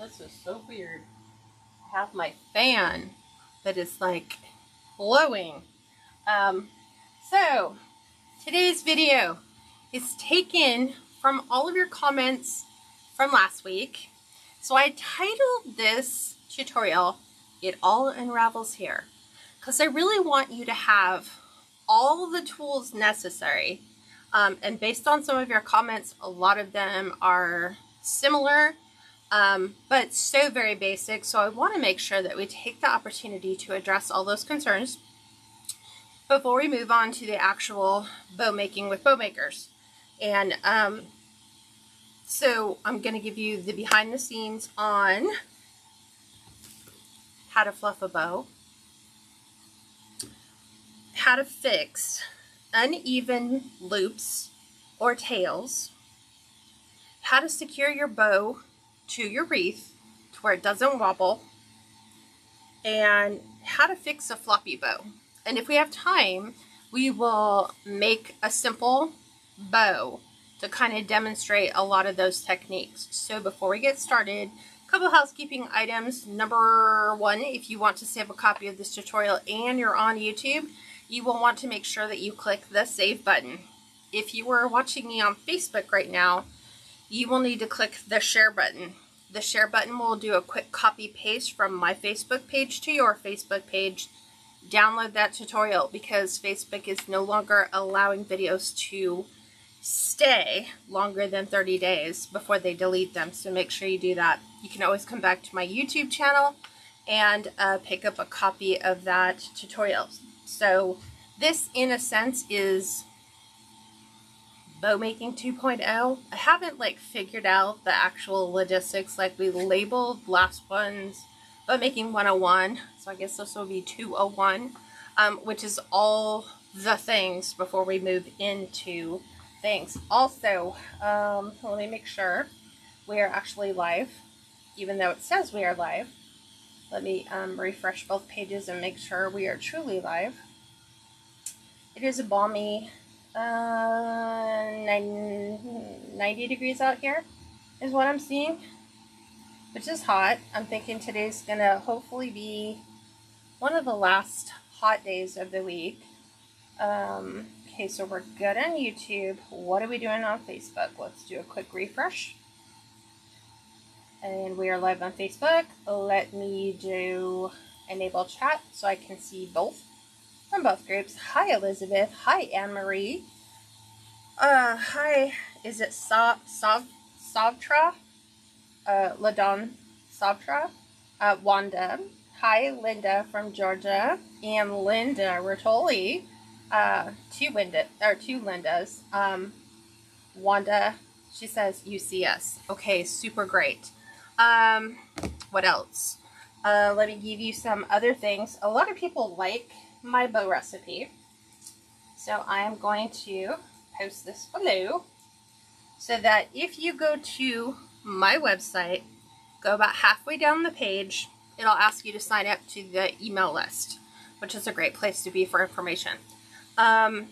This is so weird. I have my fan that is like blowing. So today's video is taken from all of your comments from last week. So I titled this tutorial, It All Unravels Here, because I really want you to have all the tools necessary. And based on some of your comments, a lot of them are similar, but so very basic. So I want to make sure that we take the opportunity to address all those concerns before we move on to the actual bow making with bow makers. And so I'm going to give you the behind the scenes on how to fluff a bow, how to fix uneven loops or tails, how to secure your bow to your wreath to where it doesn't wobble, and how to fix a floppy bow. And if we have time, we will make a simple bow to kind of demonstrate a lot of those techniques. So before we get started, a couple housekeeping items. Number one, if you want to save a copy of this tutorial and you're on YouTube, you will want to make sure that you click the save button. If you are watching me on Facebook right now, you will need to click the share button. The share button will do a quick copy paste from my Facebook page to your Facebook page. Download that tutorial because Facebook is no longer allowing videos to stay longer than 30 days before they delete them. So make sure you do that. You can always come back to my YouTube channel and pick up a copy of that tutorial. So this, in a sense, is bow making 2.0. I haven't like figured out the actual logistics. Like we labeled last one's bow making 101. So I guess this will be 201, which is all the things before we move into things. Also, let me make sure we are actually live, even though it says we are live. Let me refresh both pages and make sure we are truly live. It is a balmy 90 degrees out here is what I'm seeing, which is hot. I'm thinking today's gonna hopefully be one of the last hot days of the week. Okay, so we're good on YouTube. What are we doing on Facebook? Let's do a quick refresh. And we are live on Facebook. Let me do enable chat so I can see both from both groups. Hi, Elizabeth. Hi, Anne-Marie. Hi, is it Savtra? Ladon Savtra? Wanda. Hi, Linda from Georgia. And Linda Rotoli. Two Lindas. Wanda, she says UCS. Okay, super great. What else? Let me give you some other things. A lot of people like my bow recipe, so I am going to post this below so that if you go to my website, go about halfway down the page, it'll ask you to sign up to the email list, which is a great place to be for information. By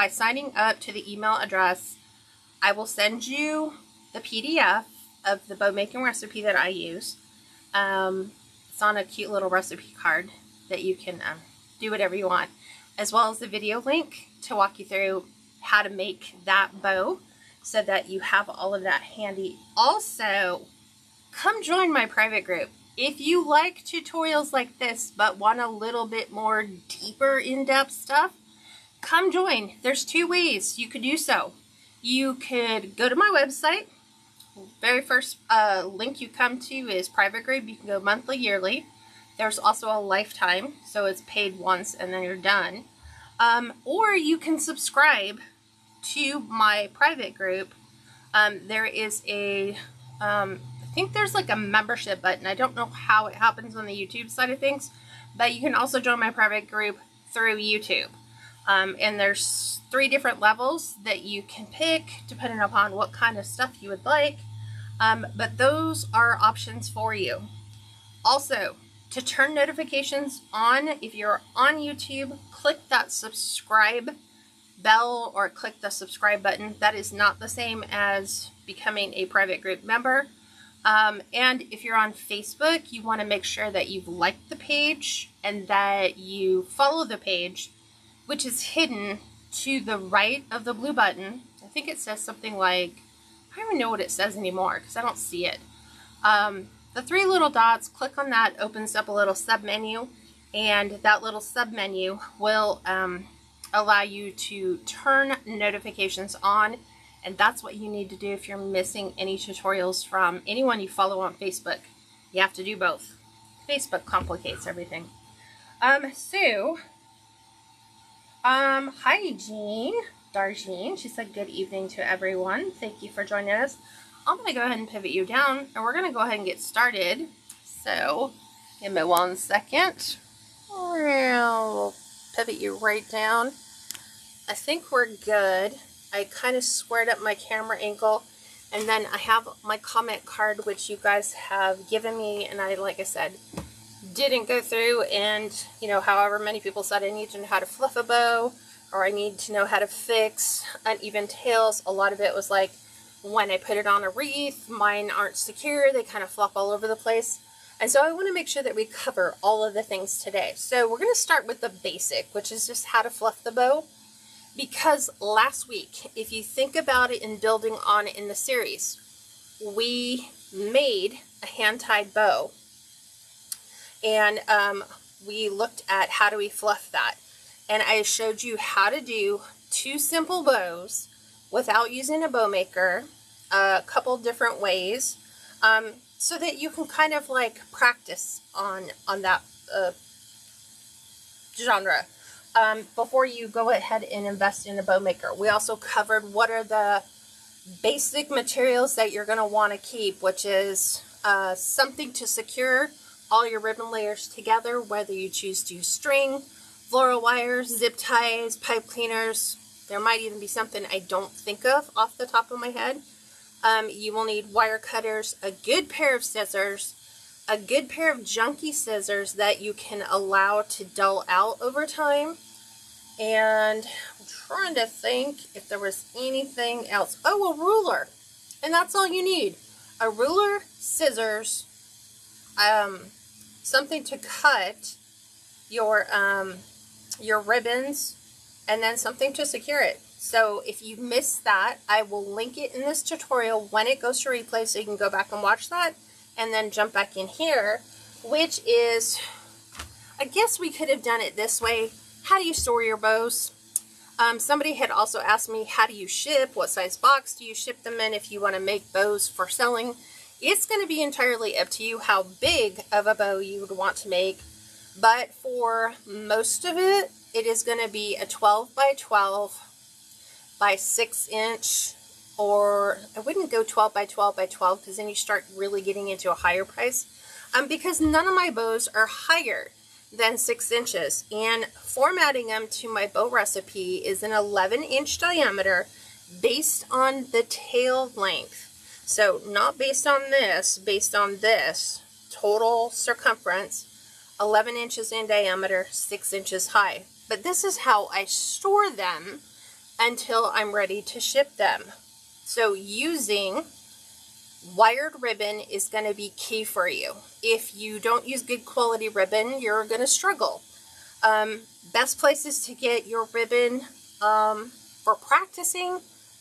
signing up to the email address, I will send you the PDF of the bow making recipe that I use. It's on a cute little recipe card that you can do whatever you want, as well as the video link to walk you through how to make that bow so that you have all of that handy. Also, come join my private group. If you like tutorials like this but want a little bit more deeper in-depth stuff, come join. There's two ways you could do so. You could go to my website. Very first link you come to is private group. You can go monthly, yearly. There's also a lifetime, so it's paid once and then you're done. Or you can subscribe to my private group. There is a, I think there's like a membership button. I don't know how it happens on the YouTube side of things, but you can also join my private group through YouTube. And there's 3 different levels that you can pick depending upon what kind of stuff you would like. But those are options for you. Also, to turn notifications on, if you're on YouTube, click that subscribe bell or click the subscribe button. That is not the same as becoming a private group member. And if you're on Facebook, you want to make sure that you've liked the page and that you follow the page, which is hidden to the right of the blue button. I think it says something like, I don't even know what it says anymore because I don't see it. The three little dots, click on that, opens up a little sub menu, and that little sub menu will allow you to turn notifications on, and that's what you need to do if you're missing any tutorials from anyone you follow on Facebook. You have to do both. Facebook complicates everything. Hi Jean, Darjean. She said good evening to everyone. Thank you for joining us. I'm going to go ahead and pivot you down, and we're going to go ahead and get started. So, give me 1 second. We'll pivot you right down. I think we're good. I kind of squared up my camera angle, and then I have my comment card, which you guys have given me, and I, like I said, didn't go through and, you know, however many people said I need to know how to fluff a bow, or I need to know how to fix uneven tails. A lot of it was like, when I put it on a wreath, mine aren't secure, they kind of flop all over the place. And so I want to make sure that we cover all of the things today. So we're going to start with the basic, which is just how to fluff the bow. Because last week, if you think about it in building on in the series, we made a hand-tied bow. And we looked at how do we fluff that. And I showed you how to do 2 simple bows without using a bow maker, a couple different ways, so that you can kind of like practice on that genre before you go ahead and invest in a bow maker. We also covered what are the basic materials that you're going to want to keep, which is something to secure all your ribbon layers together, whether you choose to use string, floral wires, zip ties, pipe cleaners. There might even be something I don't think of off the top of my head. You will need wire cutters, a good pair of scissors, a good pair of junky scissors that you can allow to dull out over time. And I'm trying to think if there was anything else. Oh, a ruler. And that's all you need. A ruler, scissors, something to cut your ribbons, and then something to secure it. So if you missed that, I will link it in this tutorial when it goes to replay, so you can go back and watch that and then jump back in here, which is, I guess we could have done it this way. How do you store your bows? Somebody had also asked me, how do you ship? What size box do you ship them in if you want to make bows for selling? It's going to be entirely up to you how big of a bow you would want to make, but for most of it, it is going to be a 12 by 12 by 6 inch, or I wouldn't go 12 by 12 by 12 because then you start really getting into a higher price, because none of my bows are higher than 6 inches, and formatting them to my bow recipe is an 11-inch diameter based on the tail length. So not based on this, based on this total circumference, 11 inches in diameter, 6 inches high. But this is how I store them until I'm ready to ship them. So using wired ribbon is going to be key for you. If you don't use good quality ribbon, you're going to struggle. Best places to get your ribbon for practicing,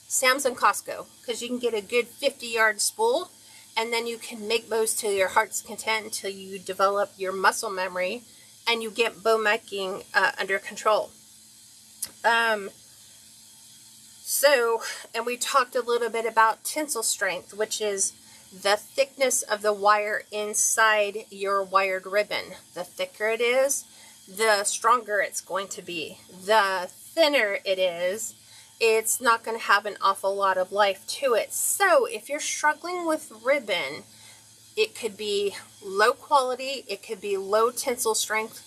Sam's and Costco, because you can get a good 50-yard spool, and then you can make bows to your heart's content until you develop your muscle memory and you get bow making under control. And we talked a little bit about tensile strength, which is the thickness of the wire inside your wired ribbon. The thicker it is, the stronger it's going to be. The thinner it is, it's not going to have an awful lot of life to it. So if you're struggling with ribbon, it could be low quality, it could be low tensile strength,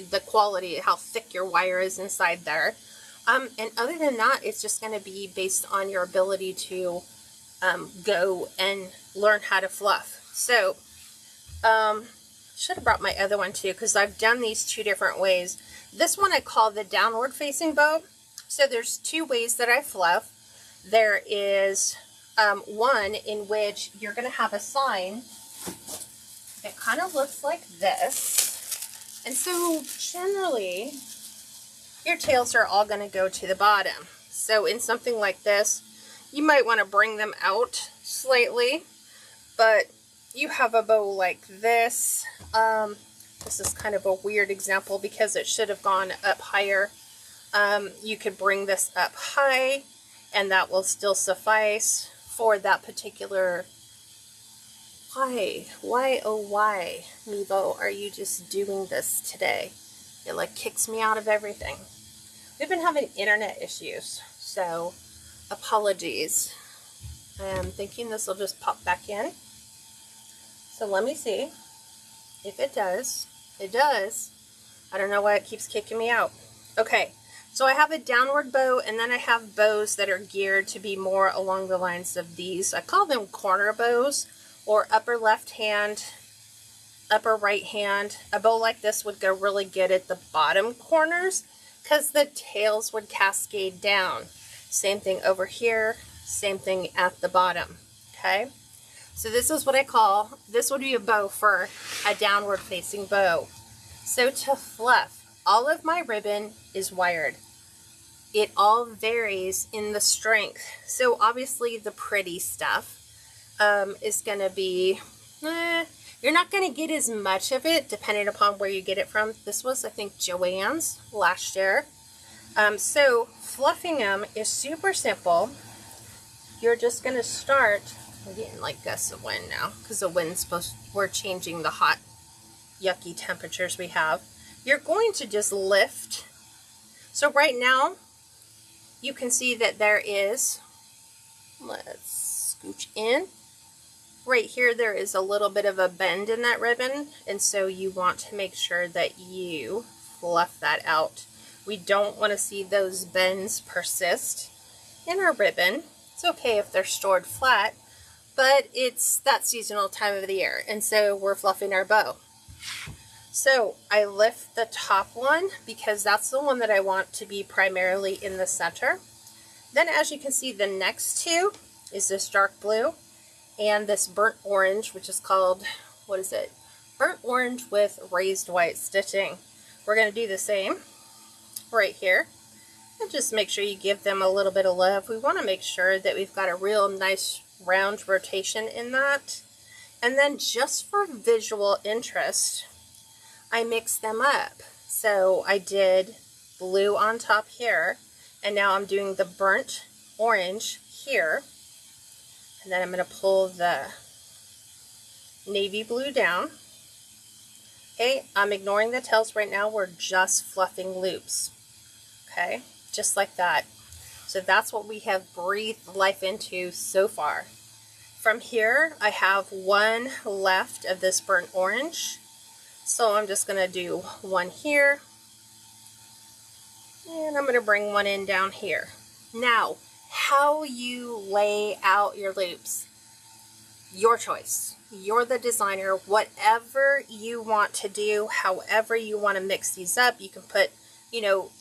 the quality, how thick your wire is inside there. And other than that, it's just going to be based on your ability to go and learn how to fluff. So, should have brought my other one too, because I've done these 2 different ways. This one I call the downward facing bow. So there's 2 ways that I fluff. There is one in which you're going to have a sign that kind of looks like this. And so generally, your tails are all going to go to the bottom. So in something like this, you might want to bring them out slightly, but you have a bow like this. This is kind of a weird example because it should have gone up higher. You could bring this up high, and that will still suffice for that particular. Why, oh why, Mevo, are you just doing this today? It like kicks me out of everything. We've been having internet issues, so apologies. I'm thinking this will just pop back in. So let me see if it does. It does. I don't know why it keeps kicking me out. Okay, so I have a downward bow, and then I have bows that are geared to be more along the lines of these. I call them corner bows, or upper left hand, upper right hand. A bow like this would go really good at the bottom corners because the tails would cascade down. Same thing over here, same thing at the bottom, okay? So this is what I call, this would be a bow for a downward facing bow. So to fluff, all of my ribbon is wired. It all varies in the strength. So obviously the pretty stuff is going to be, you're not going to get as much of it depending upon where you get it from. This was, I think, Joann's last year. So fluffing them is super simple. You're just going to start, we're getting like gusts of wind now because the wind's we're changing the hot, yucky temperatures we have. You're going to just lift. So right now, you can see that there is, let's scooch in. Right here, there is a little bit of a bend in that ribbon, and so you want to make sure that you fluff that out. We don't want to see those bends persist in our ribbon. It's okay if they're stored flat, but it's that seasonal time of the year, and so we're fluffing our bow. So I lift the top one because that's the one that I want to be primarily in the center. Then as you can see, the next two is this dark blue and this burnt orange, which is called, what is it? Burnt orange with raised white stitching. We're going to do the same right here. And just make sure you give them a little bit of love. We want to make sure that we've got a real nice round rotation in that. And then just for visual interest, I mix them up. So I did blue on top here, and now I'm doing the burnt orange here. And then I'm going to pull the navy blue down. Okay, I'm ignoring the tails right now. We're just fluffing loops. Okay, just like that. So that's what we have breathed life into so far. From here, I have one left of this burnt orange. So I'm just going to do one here. And I'm going to bring one in down here. Now, how you lay out your loops, your choice. You're the designer. Whatever you want to do, however you want to mix these up, you can put, you know,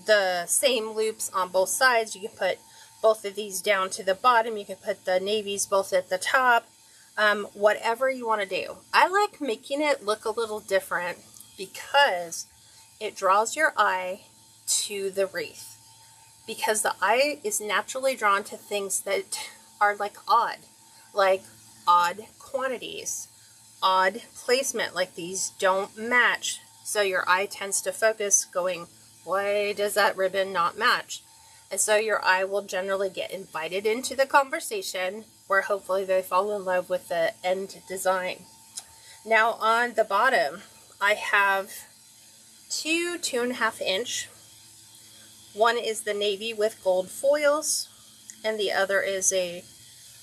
the same loops on both sides. You can put both of these down to the bottom. You can put the navies both at the top. Whatever you want to do. I like making it look a little different because it draws your eye to the wreath. Because the eye is naturally drawn to things that are like odd quantities, odd placement, like these don't match. So your eye tends to focus going, why does that ribbon not match? And so your eye will generally get invited into the conversation where hopefully they fall in love with the end design. Now on the bottom, I have two 2.5 inch. One is the navy with gold foils, and the other is a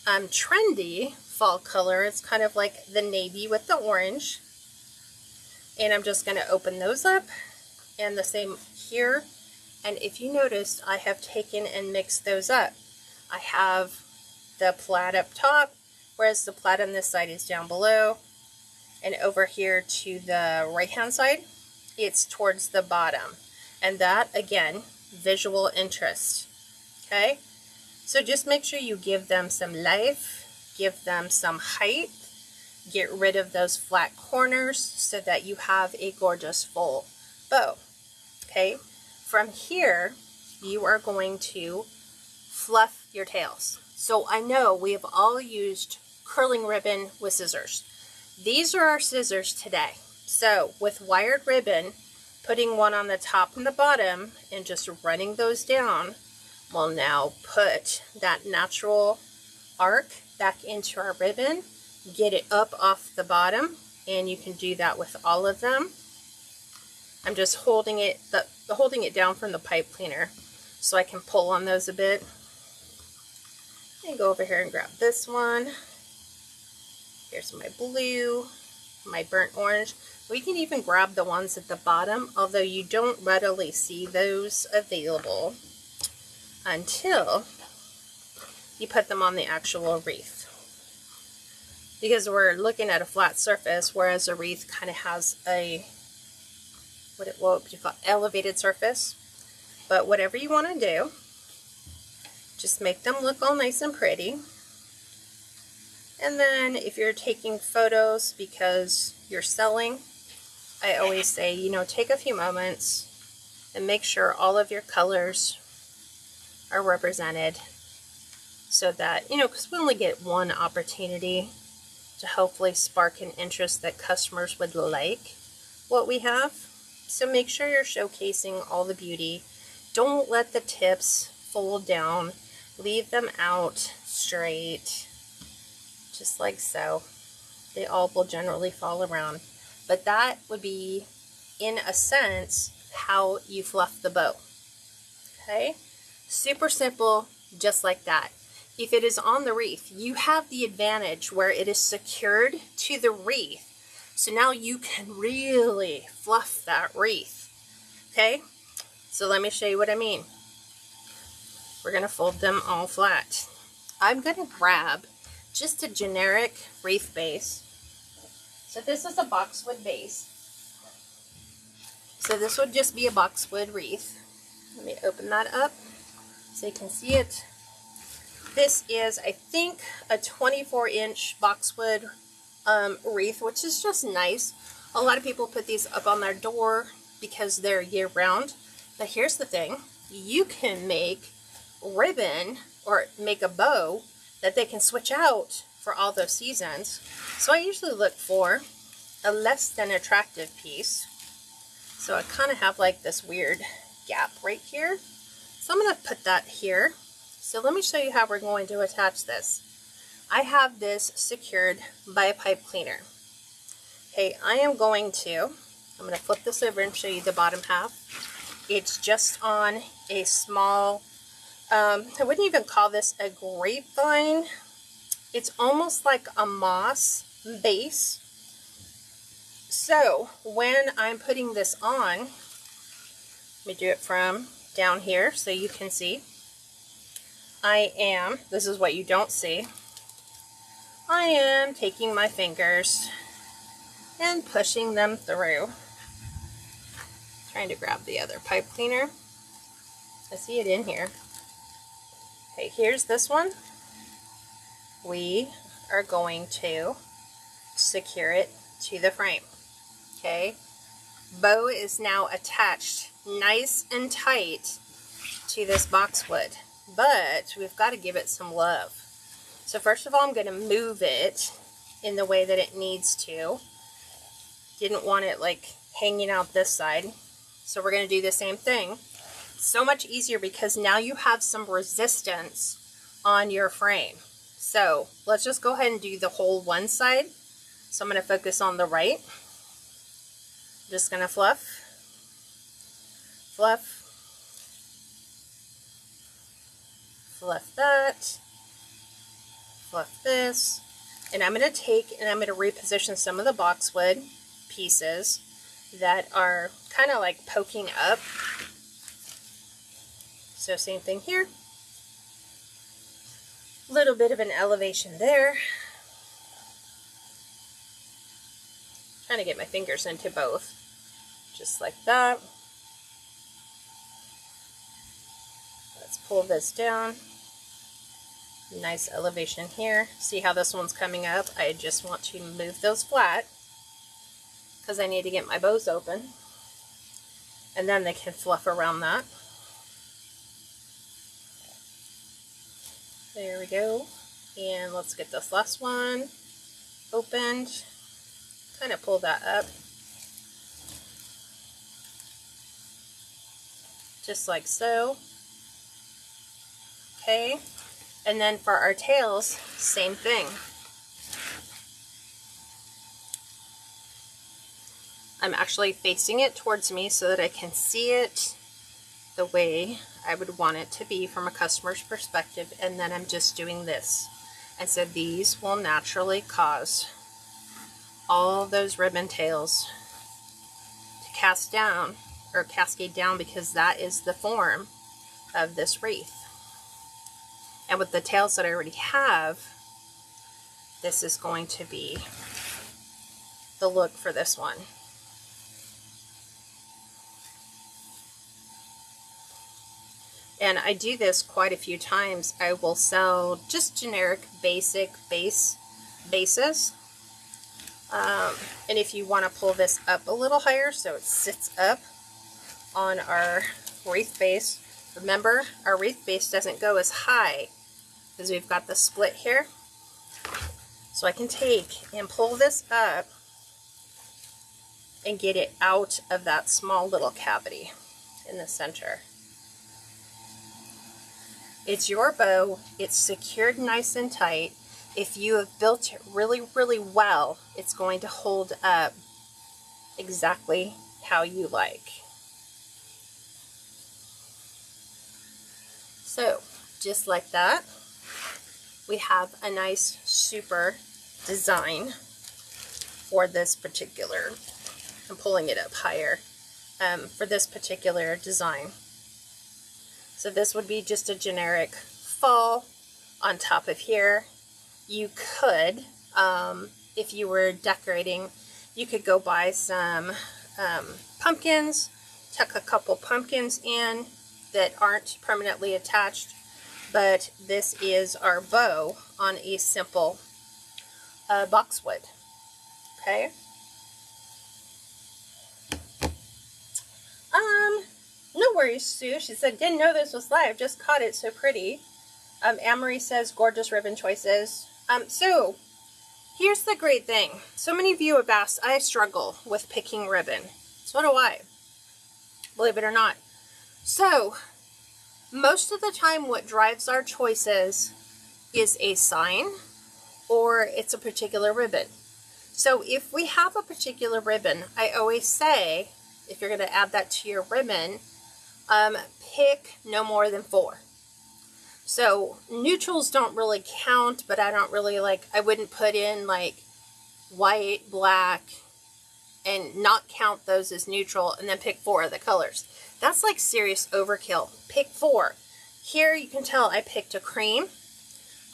trendy fall color. It's kind of like the navy with the orange. And I'm just going to open those up, and the same here. And if you noticed, I have taken and mixed those up. I have the plaid up top, whereas the plaid on this side is down below. And over here to the right hand side, it's towards the bottom. And that, again, visual interest. Okay? So just make sure you give them some life, give them some height, get rid of those flat corners so that you have a gorgeous full bow. Okay, from here you are going to fluff your tails. So I know we have all used curling ribbon with scissors. These are our scissors today. So with wired ribbon, putting one on the top and the bottom and just running those down will now put that natural arc back into our ribbon, get it up off the bottom, and you can do that with all of them. I'm just holding it down from the pipe cleaner so I can pull on those a bit. And go over here and grab this one. Here's my blue, my burnt orange. We can even grab the ones at the bottom, although you don't readily see those available until you put them on the actual wreath. Because we're looking at a flat surface, whereas a wreath kind of has a, what would you call it, elevated surface. But whatever you want to do, just make them look all nice and pretty. And then if you're taking photos because you're selling, I always say, you know, take a few moments and make sure all of your colors are represented so that, you know, because we only get one opportunity to hopefully spark an interest that customers would like what we have. So make sure you're showcasing all the beauty. Don't let the tips fold down. Leave them out straight, just like so. They all will generally fall around. But that would be, in a sense, how you fluff the bow. Okay? Super simple, just like that. If it is on the wreath, you have the advantage where it is secured to the wreath. So now you can really fluff that wreath. Okay? So let me show you what I mean. We're going to fold them all flat. I'm going to grab just a generic wreath base. So this is a boxwood base. So this would just be a boxwood wreath. Let me open that up so you can see it. This is, I think, a 24-inch boxwood wreath, which is just nice. A lot of people put these up on their door because they're year-round. But here's the thing. You can make ribbon or make a bow that they can switch out for all those seasons. So I usually look for a less than attractive piece. So I kind of have like this weird gap right here. So I'm going to put that here. So let me show you how we're going to attach this. I have this secured by a pipe cleaner. Okay, I'm going to flip this over and show you the bottom half. It's just on a small, I wouldn't even call this a grapevine. It's almost like a moss base. So when I'm putting this on, let me do it from down here so you can see. This is what you don't see. I am taking my fingers and pushing them through. Trying to grab the other pipe cleaner. I see it in here. Okay, here's this one. We are going to secure it to the frame. Okay, bow is now attached nice and tight to this boxwood, but we've got to give it some love. So first of all, I'm going to move it in the way that it needs to. Didn't want it like hanging out this side. So we're going to do the same thing. So much easier because now you have some resistance on your frame. So let's just go ahead and do the whole one side. So I'm going to focus on the right. Just going to fluff, fluff, fluff that, fluff this, and I'm going to take and I'm going to reposition some of the boxwood pieces that are kind of like poking up. So same thing here. Little bit of an elevation there. Trying to get my fingers into both. Just like that. Let's pull this down. Nice elevation here. See how this one's coming up? I just want to move those flat because I need to get my bows open, and then they can fluff around that. There we go. And let's get this last one opened. Kind of pull that up. Just like so. Okay. And then for our tails, same thing. I'm actually facing it towards me so that I can see it the way I would want it to be from a customer's perspective, and then I'm just doing this. And so these will naturally cause all those ribbon tails to cast down or cascade down, because that is the form of this wreath. And with the tails that I already have, this is going to be the look for this one. And I do this quite a few times. I will sell just generic basic bases. And if you want to pull this up a little higher so it sits up on our wreath base, remember our wreath base doesn't go as high because we've got the split here. So I can take and pull this up and get it out of that small little cavity in the center. It's your bow. It's secured nice and tight. If you have built it really, really well, it's going to hold up exactly how you like. So, just like that, we have a nice, super design for this particular, I'm pulling it up higher, for this particular design. So this would be just a generic fall on top of here. You could, if you were decorating, you could go buy some pumpkins, tuck a couple pumpkins in that aren't permanently attached, but this is our bow on a simple boxwood. Okay. No worries, Sue. She said, didn't know this was live. Just caught it. So pretty. Amory says, gorgeous ribbon choices. So, here's the great thing. So many of you have asked, I struggle with picking ribbon. So do I. Believe it or not. So, most of the time what drives our choices is a sign or it's a particular ribbon. So, if we have a particular ribbon, I always say, if you're going to add that to your ribbon, pick no more than 4. So neutrals don't really count, but I don't really like, I wouldn't put in like white, black, and not count those as neutral and then pick 4 of the colors. That's like serious overkill. Pick 4. Here you can tell I picked a cream.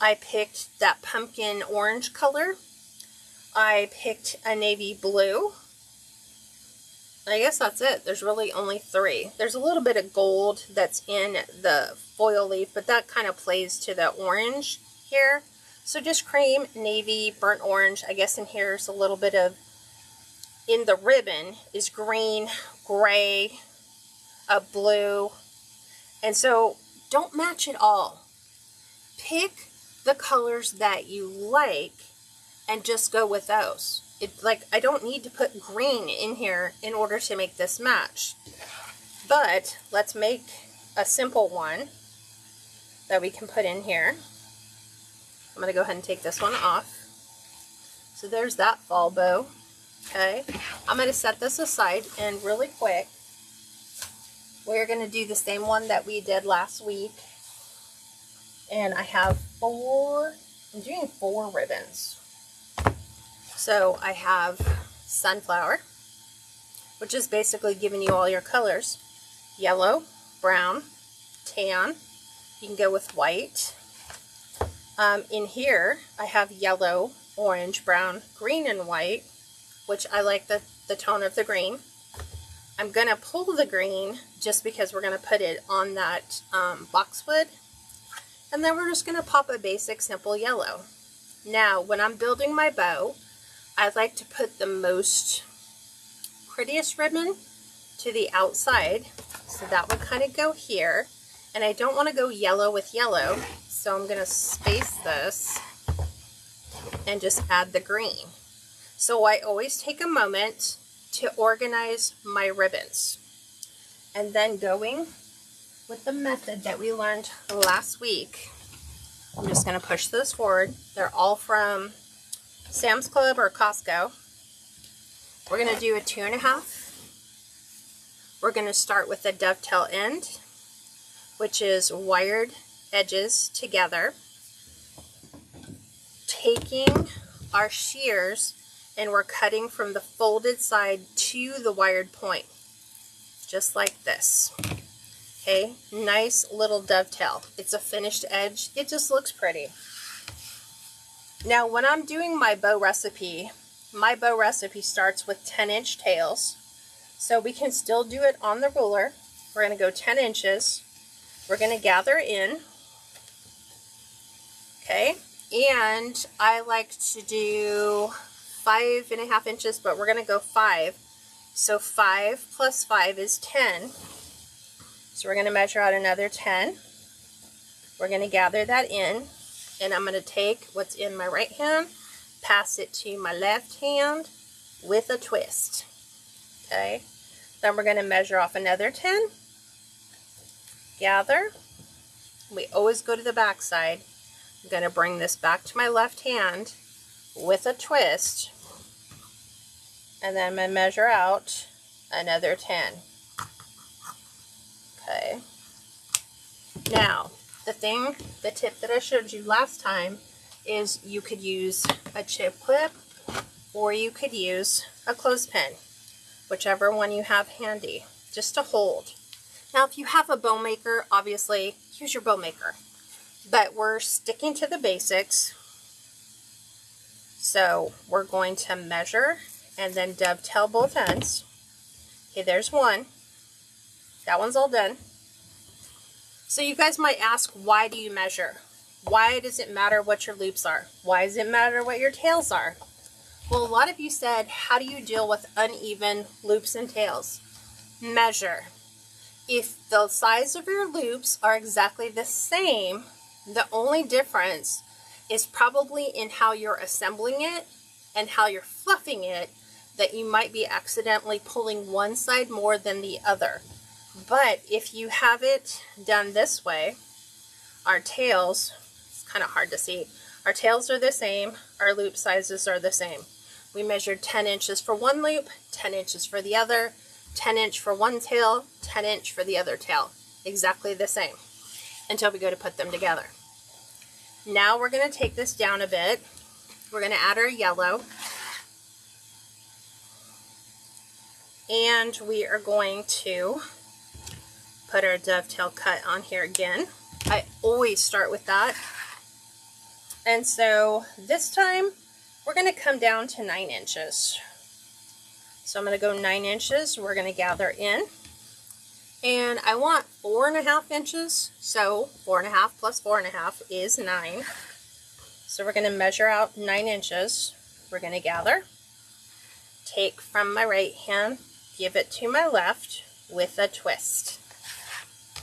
I picked that pumpkin orange color. I picked a navy blue. I guess that's it. There's really only 3. There's a little bit of gold that's in the foil leaf, but that kind of plays to the orange here. So just cream, navy, burnt orange. I guess in here's a little bit of, in the ribbon is green, gray, a blue. And so don't match it all. Pick the colors that you like and just go with those. Like, I don't need to put green in here in order to make this match. But let's make a simple one that we can put in here. I'm going to go ahead and take this one off. So there's that fall bow. Okay. I'm going to set this aside, and really quick, we're going to do the same one that we did last week. And I have 4, I'm doing 4 ribbons. So I have sunflower, which is basically giving you all your colors. Yellow, brown, tan. You can go with white. In here, I have yellow, orange, brown, green, and white, which I like the tone of the green. I'm going to pull the green just because we're going to put it on that boxwood. And then we're just going to pop a basic simple yellow. Now, when I'm building my bow, I like to put the most prettiest ribbon to the outside. So that would kind of go here. And I don't want to go yellow with yellow, so I'm going to space this and just add the green. So I always take a moment to organize my ribbons. And then going with the method that we learned last week, I'm just going to push those forward. They're all from Sam's Club or Costco. We're going to do a 2.5. We're going to start with a dovetail end, which is wired edges together, taking our shears, and we're cutting from the folded side to the wired point, just like this. Okay, nice little dovetail. It's a finished edge. It just looks pretty. Now, when I'm doing my bow recipe starts with 10-inch tails. So we can still do it on the ruler. We're going to go 10 inches. We're going to gather in. Okay, and I like to do 5.5 inches, but we're going to go 5. So 5 plus 5 is 10. So we're going to measure out another 10. We're going to gather that in, and I'm going to take what's in my right hand, pass it to my left hand with a twist. Okay, then we're going to measure off another 10, gather. We always go to the back side. I'm going to bring this back to my left hand with a twist, and then I'm going to measure out another 10. Okay. Now, the tip that I showed you last time is you could use a chip clip or you could use a clothespin, whichever one you have handy, just to hold. Now, if you have a bow maker, obviously use your bow maker, but we're sticking to the basics. So we're going to measure and then dovetail both ends. Okay, there's one. That one's all done. So you guys might ask, why do you measure? Why does it matter what your loops are? Why does it matter what your tails are? Well, a lot of you said, how do you deal with uneven loops and tails? Measure. If the size of your loops are exactly the same, the only difference is probably in how you're assembling it and how you're fluffing it, that you might be accidentally pulling one side more than the other. But if you have it done this way, our tails, it's kind of hard to see, our tails are the same, our loop sizes are the same. We measured 10 inches for one loop, 10 inches for the other, 10 inch for one tail, 10 inch for the other tail. Exactly the same until we go to put them together. Now we're going to take this down a bit. We're going to add our yellow. And we are going to put our dovetail cut on here again. I always start with that. And so this time we're going to come down to 9 inches. So I'm going to go 9 inches. We're going to gather in. And I want 4.5 inches. So 4.5 plus 4.5 is 9. So we're going to measure out 9 inches. We're going to gather. Take from my right hand, give it to my left with a twist.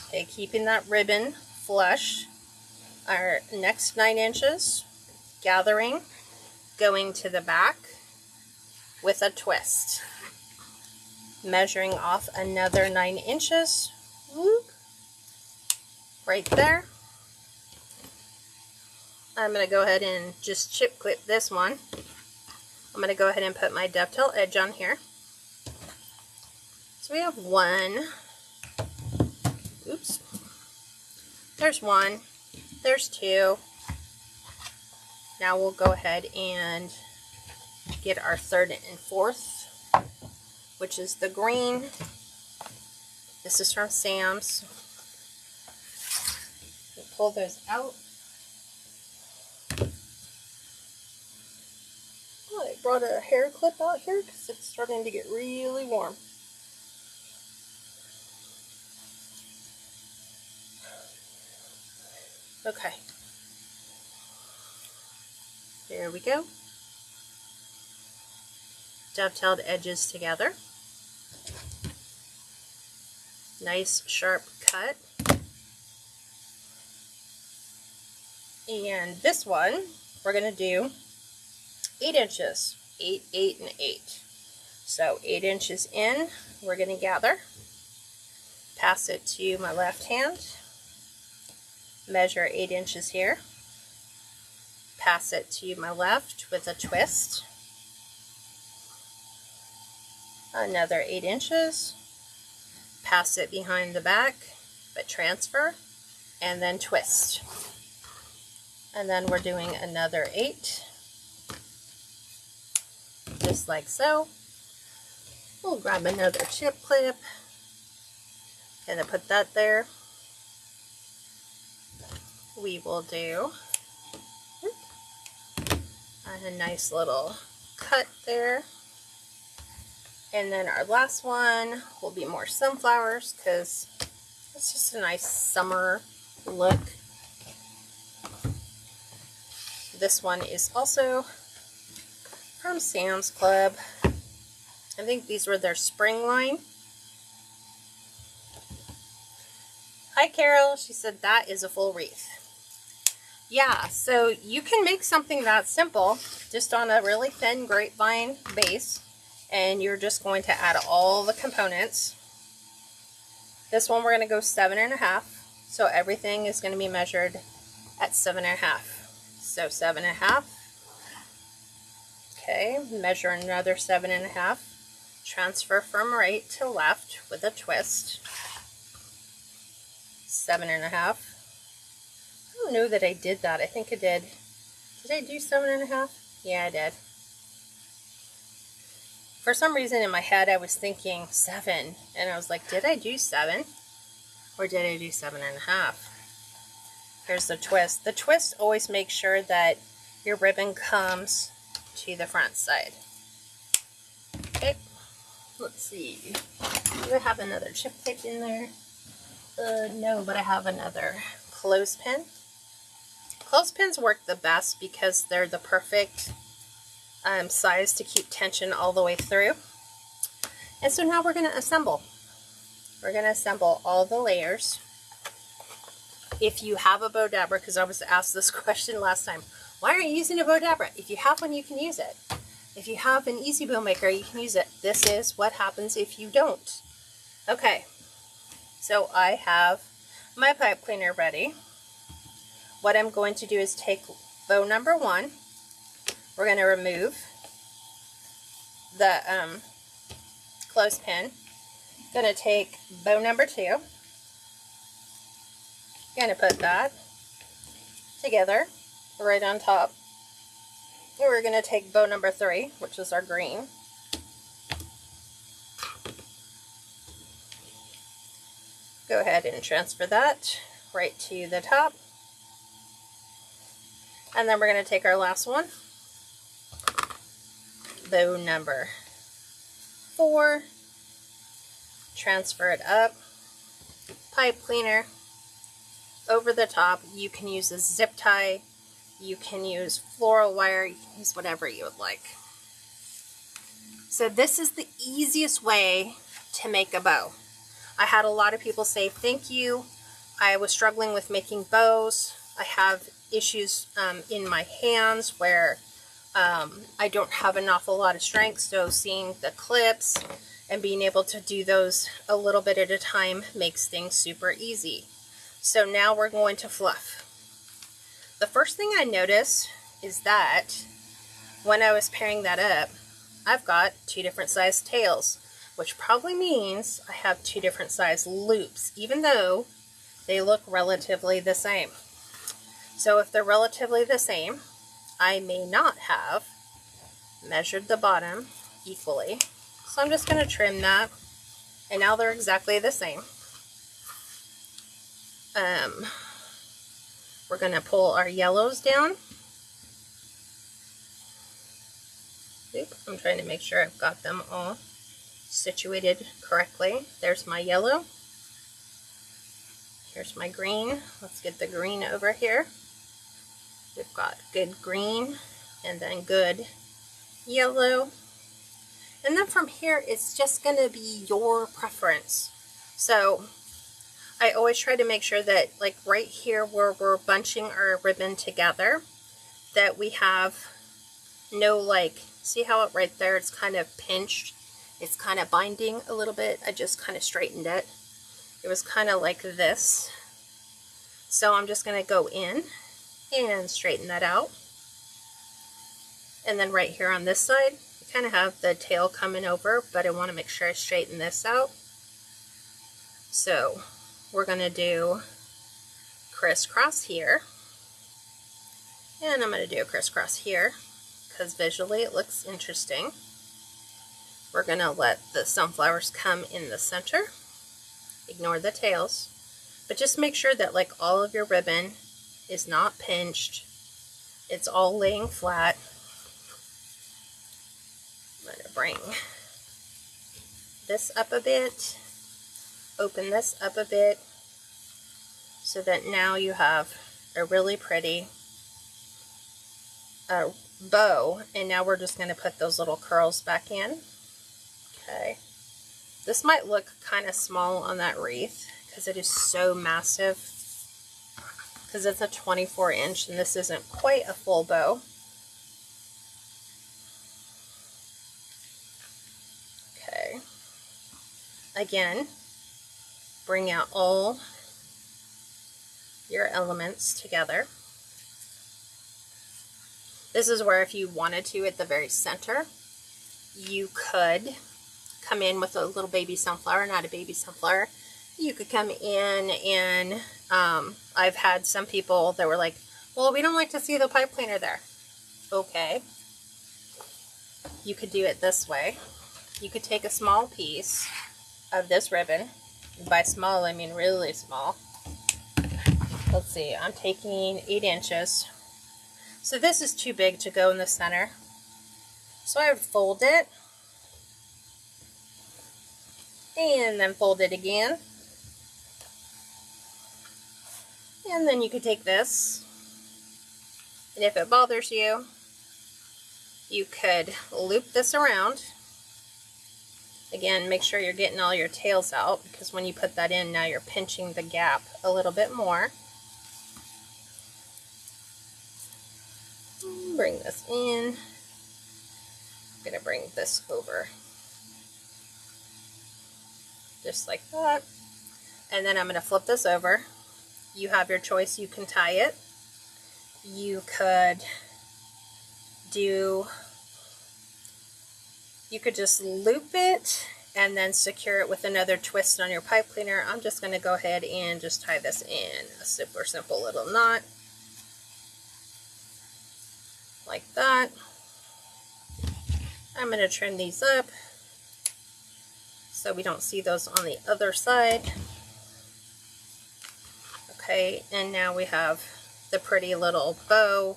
Okay, keeping that ribbon flush. Our next 9 inches, gathering, going to the back with a twist. Measuring off another 9 inches, whoop, right there. I'm going to go ahead and just chip clip this one. I'm going to go ahead and put my dovetail edge on here. So we have one. Oops. There's one. There's two. Now we'll go ahead and get our third and fourth, which is the green. This is from Sam's. We'll pull those out. Oh, I brought a hair clip out here because it's starting to get really warm. Okay. There we go. Dovetailed edges together. Nice sharp cut. And this one, we're going to do 8 inches. 8, 8, and 8. So 8 inches in, we're going to gather. Pass it to my left hand. Measure 8 inches here. Pass it to my left with a twist. Another 8 inches. Pass it behind the back, but transfer, and then twist. And then we're doing another 8, just like so. We'll grab another chip clip, gonna put that there. We will do a nice little cut there. And then our last one will be more sunflowers because it's just a nice summer look. This one is also from Sam's Club. I think these were their spring line. Hi Carol, she said that is a full wreath. Yeah, so you can make something that simple just on a really thin grapevine base, and you're just going to add all the components. This one we're going to go 7.5, so everything is going to be measured at 7.5. So 7.5. Okay, measure another 7.5. Transfer from right to left with a twist. 7.5. I don't know that I did that. I think I did. Did I do 7.5? Yeah, I did. For some reason in my head I was thinking 7, and I was like, did I do 7? Or did I do 7.5? Here's the twist. The twist always makes sure that your ribbon comes to the front side. Okay, let's see. Do I have another chip tape in there? No, but I have another clothespin. Clothespins work the best because they're the perfect size to keep tension all the way through. And so now we're going to assemble. We're going to assemble all the layers. If you have a bow dabber, because I was asked this question last time, why aren't you using a bow dabber? If you have one, you can use it. If you have an easy bow maker, you can use it. This is what happens if you don't. Okay, so I have my pipe cleaner ready. What I'm going to do is take bow number 1. We're going to remove the clothespin. Going to take bow number 2. Going to put that together right on top. And we're going to take bow number 3, which is our green. Go ahead and transfer that right to the top. And then we're going to take our last one, bow number 4, transfer it up, pipe cleaner, over the top. You can use a zip tie, you can use floral wire, you can use whatever you would like. So this is the easiest way to make a bow. I had a lot of people say, thank you, I was struggling with making bows. I have issues in my hands where I don't have an awful lot of strength, so seeing the clips and being able to do those a little bit at a time makes things super easy. So now we're going to fluff. The first thing I noticed is that when I was pairing that up, I've got 2 different size tails, which probably means I have 2 different size loops, even though they look relatively the same. So if they're relatively the same, I may not have measured the bottom equally. So I'm just going to trim that, and now they're exactly the same. We're going to pull our yellows down. Oop, I'm trying to make sure I've got them all situated correctly. There's my yellow. Here's my green. Let's get the green over here. We've got good green and then good yellow. And then from here, it's just going to be your preference. So I always try to make sure that, like right here where we're bunching our ribbon together, that we have no, like, see how it right there, it's kind of pinched. It's kind of binding a little bit. I just kind of straightened it. It was kind of like this. So I'm just going to go in and straighten that out. And then right here on this side, I kind of have the tail coming over, but I want to make sure I straighten this out. So we're going to do crisscross here. And I'm going to do a crisscross here because visually it looks interesting. We're going to let the sunflowers come in the center. Ignore the tails. But just make sure that like all of your ribbon is not pinched. It's all laying flat. I'm going to bring this up a bit. Open this up a bit so that now you have a really pretty bow. And now we're just going to put those little curls back in. Okay. This might look kind of small on that wreath because it is so massive, because it's a 24-inch and this isn't quite a full bow. Okay. Again, bring out all your elements together. This is where if you wanted to at the very center, you could come in with a little baby sunflower, not a baby sunflower. You could come in and I've had some people that were like, well, we don't like to see the pipe cleaner there. Okay. You could do it this way. You could take a small piece of this ribbon. By small, I mean really small. Let's see, I'm taking 8 inches. So this is too big to go in the center. So I would fold it. And then fold it again. And then you could take this, and if it bothers you, you could loop this around. Again, make sure you're getting all your tails out, because when you put that in, now you're pinching the gap a little bit more. Bring this in. I'm going to bring this over. Just like that. And then I'm going to flip this over. You have your choice. You can tie it. You could just loop it and then secure it with another twist on your pipe cleaner. I'm just going to go ahead and just tie this in a super simple little knot. Like that. I'm going to trim these up so we don't see those on the other side. Okay, and now we have the pretty little bow.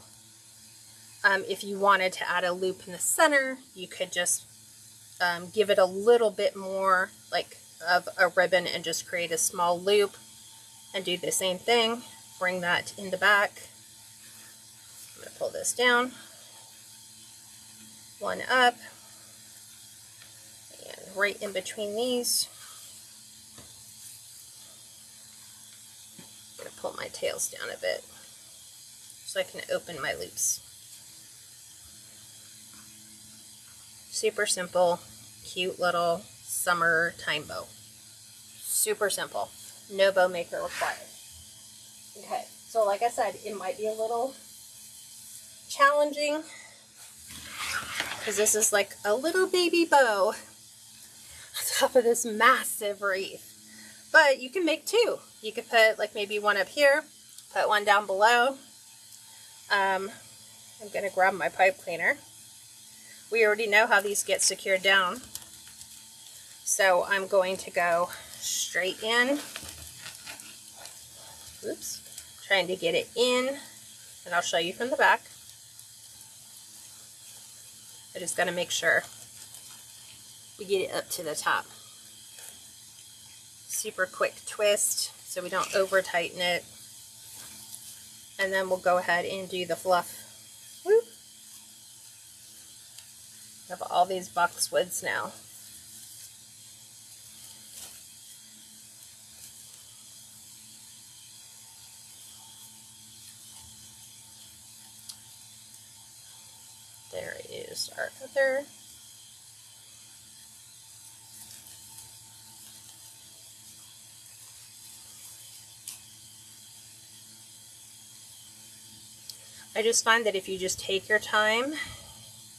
If you wanted to add a loop in the center, you could just give it a little bit more like of a ribbon and just create a small loop and do the same thing. Bring that in the back. I'm going to pull this down. One up. And right in between these. I'm going to pull my tails down a bit so I can open my loops. Super simple, cute little summertime bow. Super simple. No bow maker required. Okay, so like I said, it might be a little challenging because this is like a little baby bow on top of this massive wreath. But you can make two. You could put like maybe one up here, put one down below. I'm going to grab my pipe cleaner. We already know how these get secured down. So I'm going to go straight in. Oops. Trying to get it in. And I'll show you from the back. I just got to make sure we get it up to the top. Super quick twist. so we don't over tighten it. And then we'll go ahead and do the fluff. Whoop. Have all these boxwoods now. There is our other. I just find that if you just take your time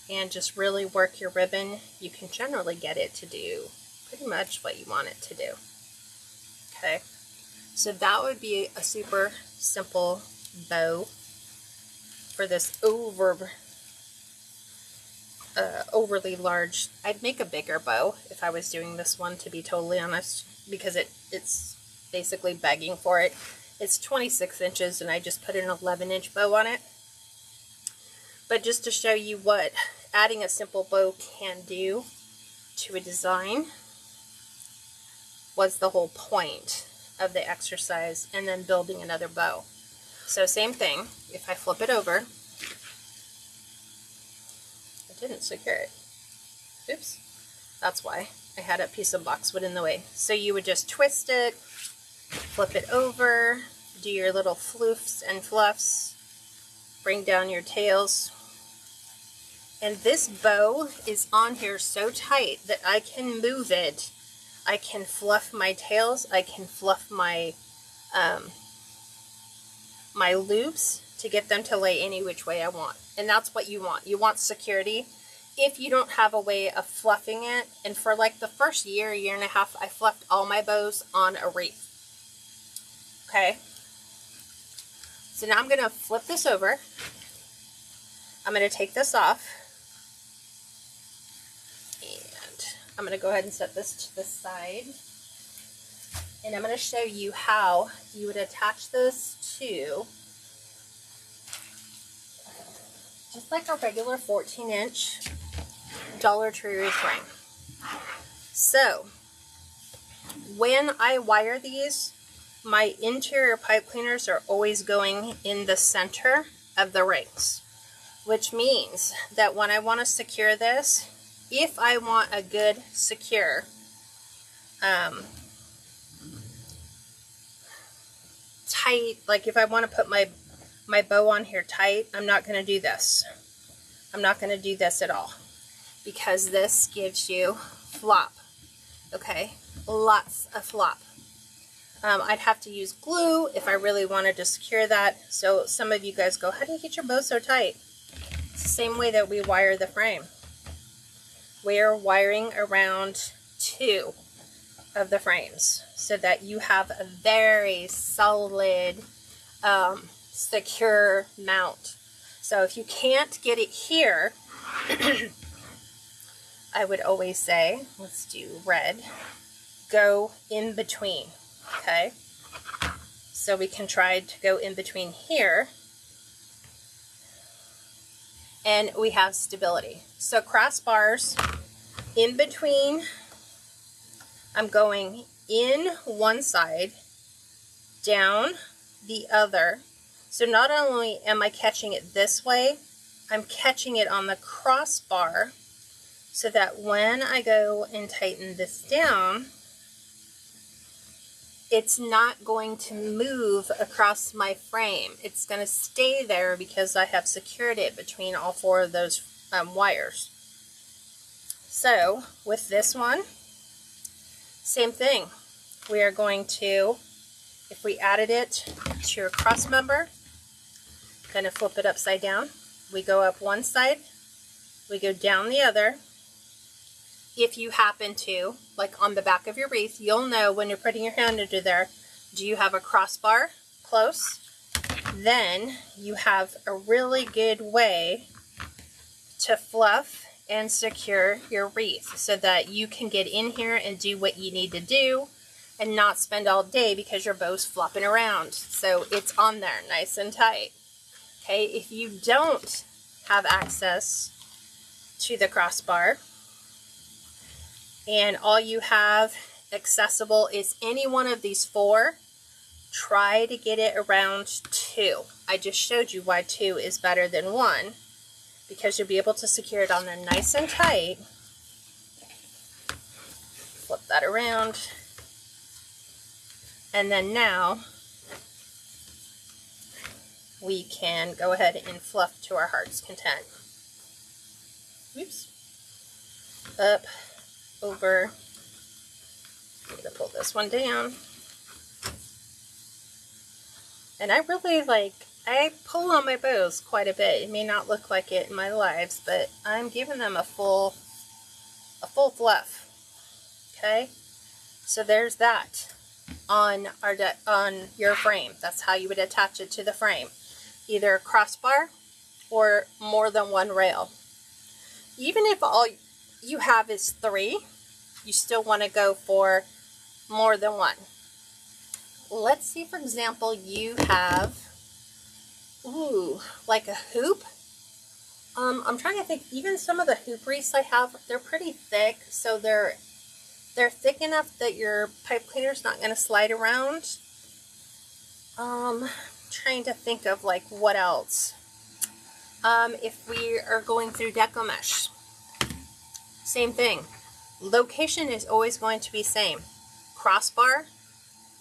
and just really work your ribbon, you can generally get it to do pretty much what you want it to do. Okay, so that would be a super simple bow for this overly large. I'd make a bigger bow if I was doing this one, to be totally honest, because it's basically begging for it. It's 26 inches and I just put an 11-inch bow on it. But just to show you what adding a simple bow can do to a design was the whole point of the exercise, and then building another bow. So same thing, if I flip it over, I didn't secure it. Oops, that's why I had a piece of boxwood in the way. So you would just twist it, flip it over, do your little floofs and fluffs, bring down your tails. And this bow is on here so tight that I can move it. I can fluff my tails. I can fluff my my loops to get them to lay any which way I want. And that's what you want. You want security. If you don't have a way of fluffing it, and for like the first year, year and a half, I fluffed all my bows on a wreath. Okay. So now I'm going to flip this over. I'm going to take this off. I'm going to go ahead and set this to the side. And I'm going to show you how you would attach this to just like a regular 14-inch Dollar Tree wreath frame. So when I wire these, my interior pipe cleaners are always going in the center of the rings, which means that when I want to secure this, if I want a good secure tight, like if I want to put my bow on here tight, I'm not going to do this. I'm not going to do this at all, because this gives you flop. Okay, lots of flop. I'd have to use glue if I really wanted to secure that. So some of you guys go, how do you get your bow so tight? It's the same way that we wire the frame. We're wiring around 2 of the frames so that you have a very solid, secure mount. So if you can't get it here, I would always say, let's do red, go in between, okay? So we can try to go in between here, and we have stability. So crossbars in between, I'm going in one side, down the other. So not only am I catching it this way, I'm catching it on the crossbar, so that when I go and tighten this down, it's not going to move across my frame. It's going to stay there because I have secured it between all 4 of those wires. So with this one, same thing. We are going to, if we added it to your cross member, kind of flip it upside down. We go up one side, we go down the other. If you happen to, like on the back of your wreath, you'll know when you're putting your hand under there, do you have a crossbar close? Then you have a really good way to fluff and secure your wreath so that you can get in here and do what you need to do and not spend all day because your bow's flopping around. So it's on there nice and tight. Okay, if you don't have access to the crossbar and all you have accessible is any one of these 4, try to get it around 2. I just showed you why 2 is better than 1, because you'll be able to secure it on there nice and tight. Flip that around. And then now we can go ahead and fluff to our heart's content. Oops. Up, over. I'm going to pull this one down. And I really I pull on my bows quite a bit. It may not look like it in my lives, but I'm giving them a full fluff. Okay? So there's that on your frame. That's how you would attach it to the frame. Either a crossbar or more than one rail. Even if all you have is 3, you still want to go for more than 1. Let's see, for example, you have, like a hoop. I'm trying to think, even some of the hoop wreaths I have, they're pretty thick, so they're thick enough that your pipe cleaner's not going to slide around. Trying to think of like what else. If we are going through Deco mesh, same thing. Location is always going to be same. Crossbar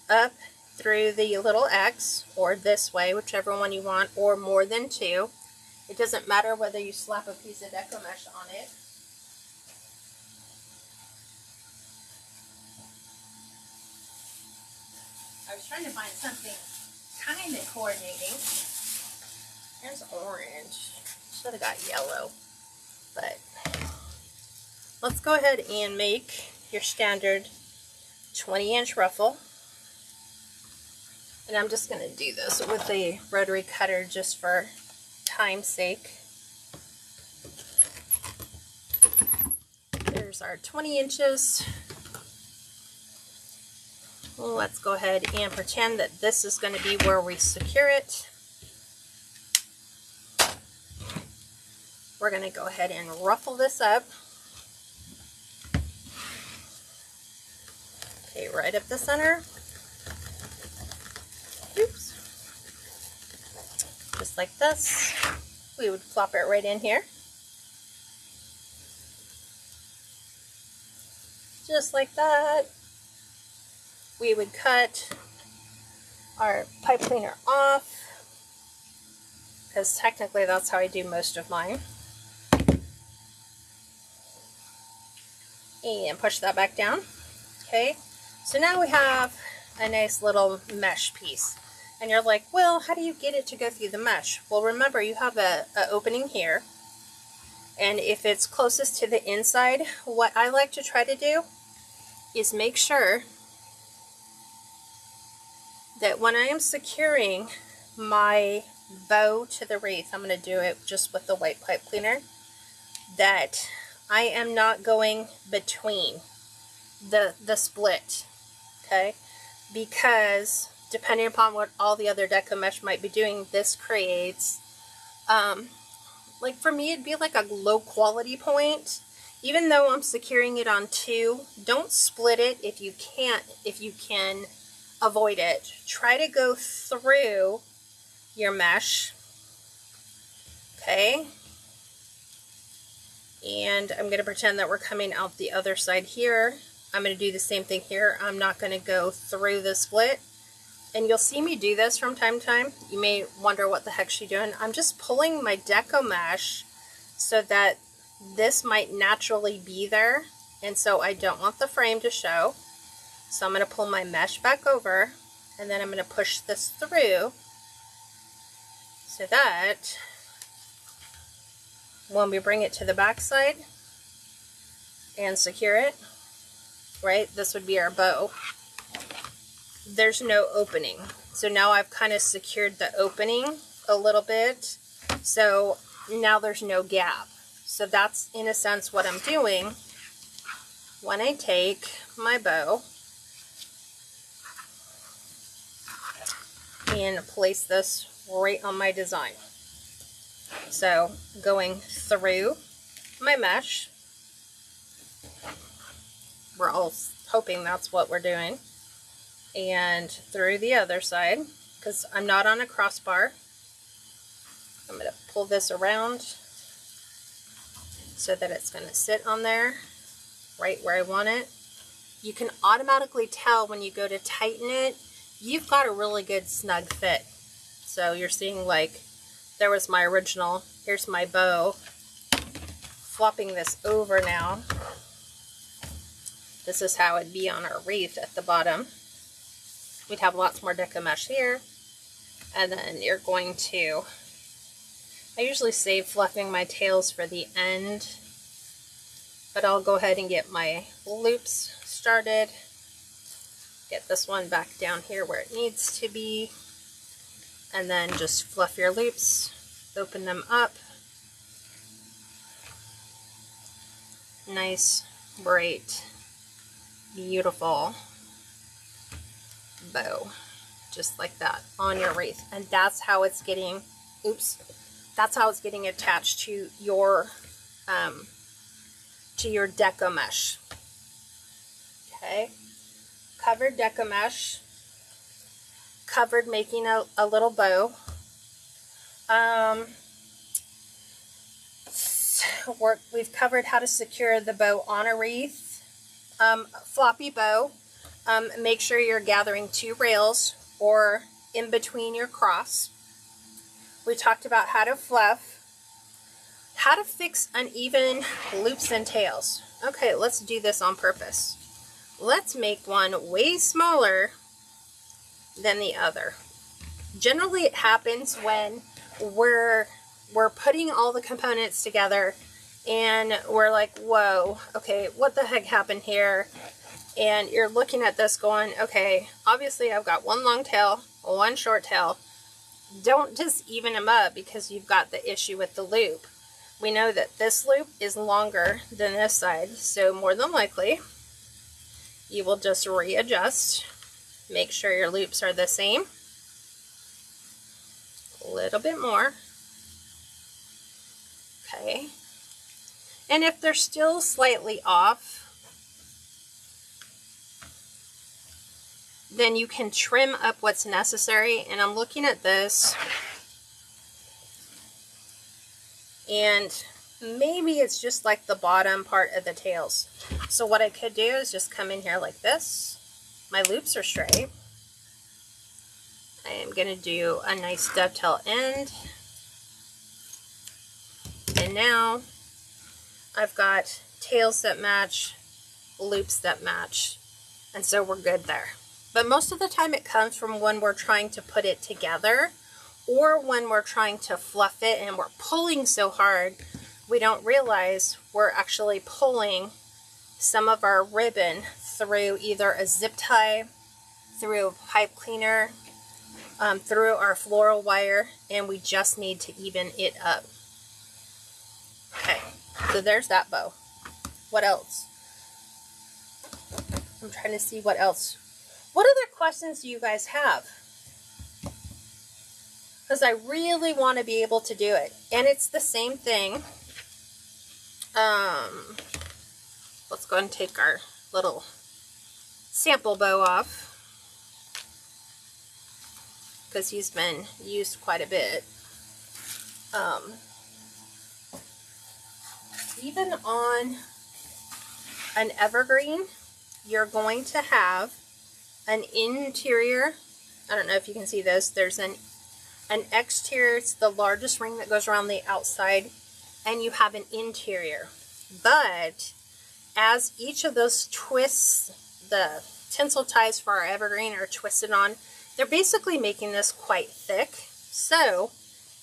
up through the little X, or this way, whichever one you want, or more than 2. It doesn't matter whether you slap a piece of Deco mesh on it. I was trying to find something kind of coordinating. There's orange. Should have got yellow. But let's go ahead and make your standard 20-inch ruffle. And I'm just going to do this with the rotary cutter just for time's sake. There's our 20 inches. Let's go ahead and pretend that this is going to be where we secure it. We're going to go ahead and ruffle this up. Okay, right up the center. Oops. Just like this. We would flop it right in here. Just like that. We would cut our pipe cleaner off, because technically that's how I do most of mine. And push that back down. Okay, so now we have a nice little mesh piece. And you're like, well, how do you get it to go through the mesh? Well, remember, you have a opening here. And if it's closest to the inside, what I like to try to do is make sure that when I am securing my bow to the wreath, I'm going to do it just with the white pipe cleaner, that I am not going between the split, okay? Because depending upon what all the other Deco mesh might be doing, this creates, like for me, it'd be like a low quality point. Even though I'm securing it on 2, don't split it if you can avoid it. Try to go through your mesh, okay? And I'm going to pretend that we're coming out the other side here. I'm going to do the same thing here. I'm not going to go through the split. And you'll see me do this from time to time. You may wonder what the heck she's doing. I'm just pulling my Deco mesh so that this might naturally be there. And so I don't want the frame to show. So I'm going to pull my mesh back over, and then I'm going to push this through so that when we bring it to the back side and secure it, right, this would be our bow, there's no opening. So now I've kind of secured the opening a little bit, so now there's no gap. So that's in a sense what I'm doing when I take my bow and place this right on my design. So going through my mesh, we're all hoping that's what we're doing. and through the other side, because I'm not on a crossbar. I'm going to pull this around so that it's going to sit on there right where I want it. You can automatically tell when you go to tighten it, you've got a really good snug fit. So you're seeing, like, there was my original, here's my bow. Flopping this over now. This is how it'd be on our wreath at the bottom. We'd have lots more Deco mesh here. And then you're going to, I usually save fluffing my tails for the end, but I'll go ahead and get my loops started. Get this one back down here where it needs to be. And then just fluff your loops, open them up. Nice, bright, beautiful bow, just like that on your wreath. And that's how it's getting, that's how it's getting attached to your Deco mesh. Okay, covered Deco mesh, covered making a little bow. We've covered how to secure the bow on a wreath. Floppy bow, make sure you're gathering 2 rails or in between your cross. We talked about how to fluff, how to fix uneven loops and tails. Okay, let's do this on purpose. Let's make one way smaller than the other. Generally it happens when we're putting all the components together and we're like, whoa, okay, what the heck happened here? And you're looking at this going, okay, obviously I've got one long tail, one short tail. Don't just even them up because you've got the issue with the loop. We know that this loop is longer than this side, so more than likely you will just readjust. Make sure your loops are the same. A little bit more. Okay. And if they're still slightly off, then you can trim up what's necessary. And I'm looking at this, and maybe it's just like the bottom part of the tails. So what I could do is just come in here like this. My loops are straight. I am going to do a nice dovetail end. And now I've got tails that match, loops that match, and so we're good there. But most of the time it comes from when we're trying to put it together or when we're trying to fluff it and we're pulling so hard we don't realize we're actually pulling some of our ribbon through either a zip tie, through a pipe cleaner, through our floral wire, and we just need to even it up. Okay, so there's that bow. What else? I'm trying to see what else. What other questions do you guys have? Because I really want to be able to do it. And it's the same thing. Let's go and take our little sample bow off, because he's been used quite a bit. Even on an evergreen, you're going to have an interior. I don't know if you can see this. There's an exterior. It's the largest ring that goes around the outside, and you have an interior. But as each of those twists, the tinsel ties for our evergreen are twisted on, they're basically making this quite thick. So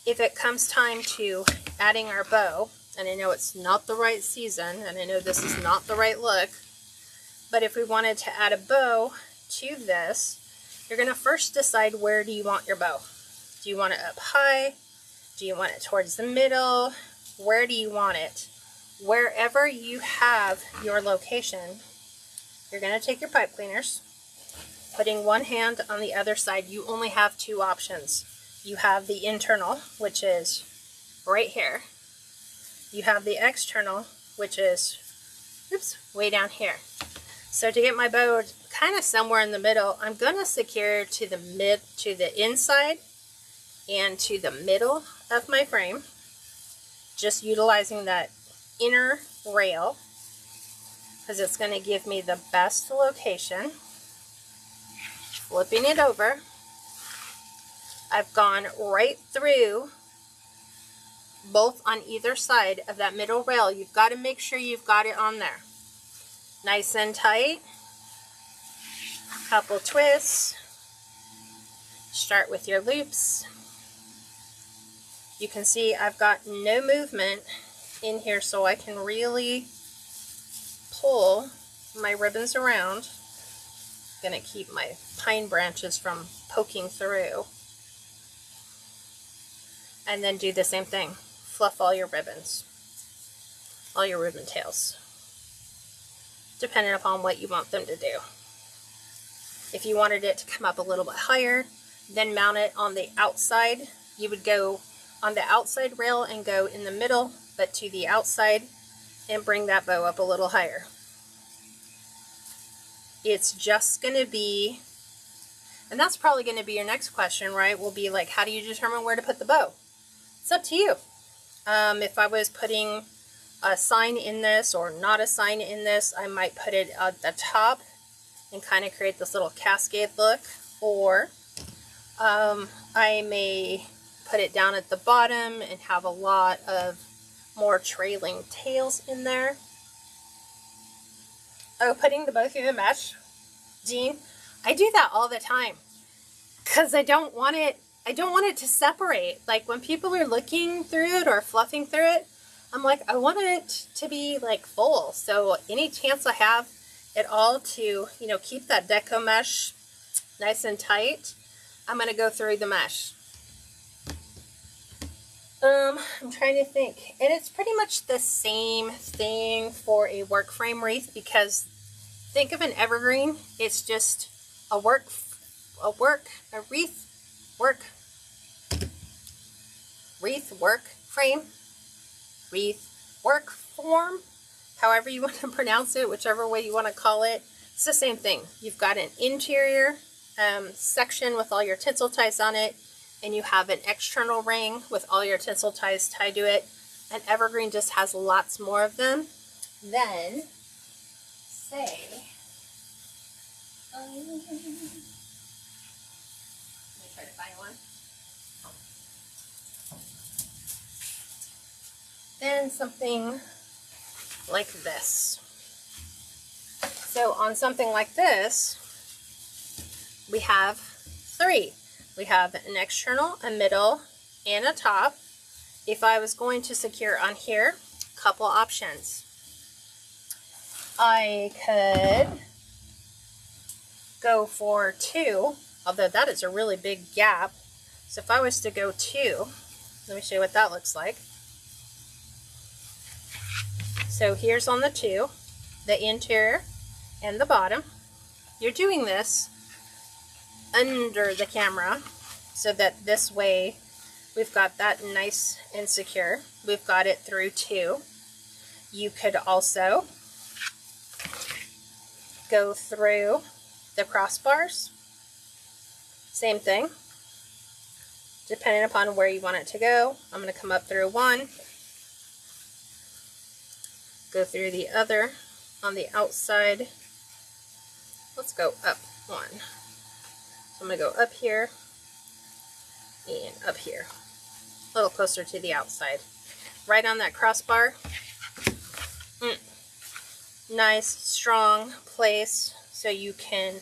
if it comes time to adding our bow, and I know it's not the right season, and I know this is not the right look, but if we wanted to add a bow to this, you're going to first decide, where do you want your bow? Do you want it up high? Do you want it towards the middle? Where do you want it? Wherever you have your location, you're going to take your pipe cleaners, putting one hand on the other side. You only have 2 options. You have the internal, which is right here. You have the external, which is, oops, way down here. So to get my bow kind of somewhere in the middle. I'm going to secure to the inside and to the middle of my frame, just utilizing that inner rail because it's going to give me the best location. Flipping it over, I've gone right through both on either side of that middle rail. You've got to make sure you've got it on there. Nice and tight. Couple twists. Start with your loops. You can see I've got no movement in here, so I can really pull my ribbons around. I'm going to keep my pine branches from poking through. And then do the same thing. Fluff all your ribbons. All your ribbon tails. Depending upon what you want them to do. If you wanted it to come up a little bit higher, then mount it on the outside. You would go on the outside rail and go in the middle, but to the outside, and bring that bow up a little higher. It's just going to be, and that's probably going to be your next question, right? Will be like, how do you determine where to put the bow? It's up to you. If I was putting a sign in this or not a sign in this, I might put it at the top and kind of create this little cascade look, or I may put it down at the bottom and have a lot of more trailing tails in there. Oh, putting the bow through the mesh, Dean, I do that all the time because I don't want it to separate. Like when people are looking through it or fluffing through it, I'm like, I want it to be like full. So any chance I have at all to, you know, keep that Deco mesh nice and tight, I'm going to go through the mesh. I'm trying to think, and it's pretty much the same thing for a work frame wreath, because think of an evergreen, it's just a wreath work frame, wreath work form, however you want to pronounce it, whichever way you want to call it. It's the same thing. You've got an interior section with all your tinsel ties on it, and you have an external ring with all your tinsel ties tied to it. And evergreen just has lots more of them. Then, say, let me try to find one. Then something like this. So on something like this, we have three. We have an external, a middle, and a top. If I was going to secure on here, a couple options. I could go for 2, although that is a really big gap. So if I was to go 2, let me show you what that looks like. So here's on the 2, the interior and the bottom. You're doing this under the camera so that this way we've got that nice and secure. We've got it through 2. You could also go through the crossbars. Same thing. Depending upon where you want it to go. I'm going to come up through 1. Go through the other on the outside. Let's go up 1. So I'm going to go up here and up here. A little closer to the outside. Right on that crossbar. Nice, strong place so you can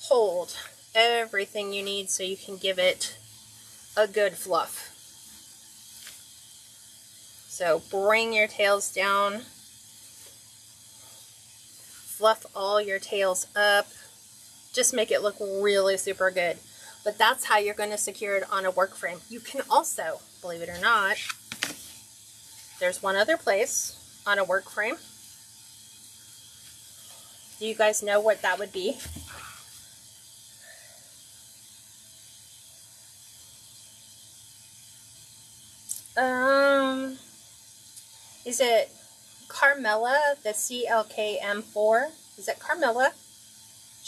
hold everything you need so you can give it a good fluff. So bring your tails down. Fluff all your tails up. Just make it look really super good. But that's how you're going to secure it on a work frame. You can also, believe it or not, there's one other place on a work frame. Do you guys know what that would be? Is it Carmela, the CLKM4? Is it Carmela?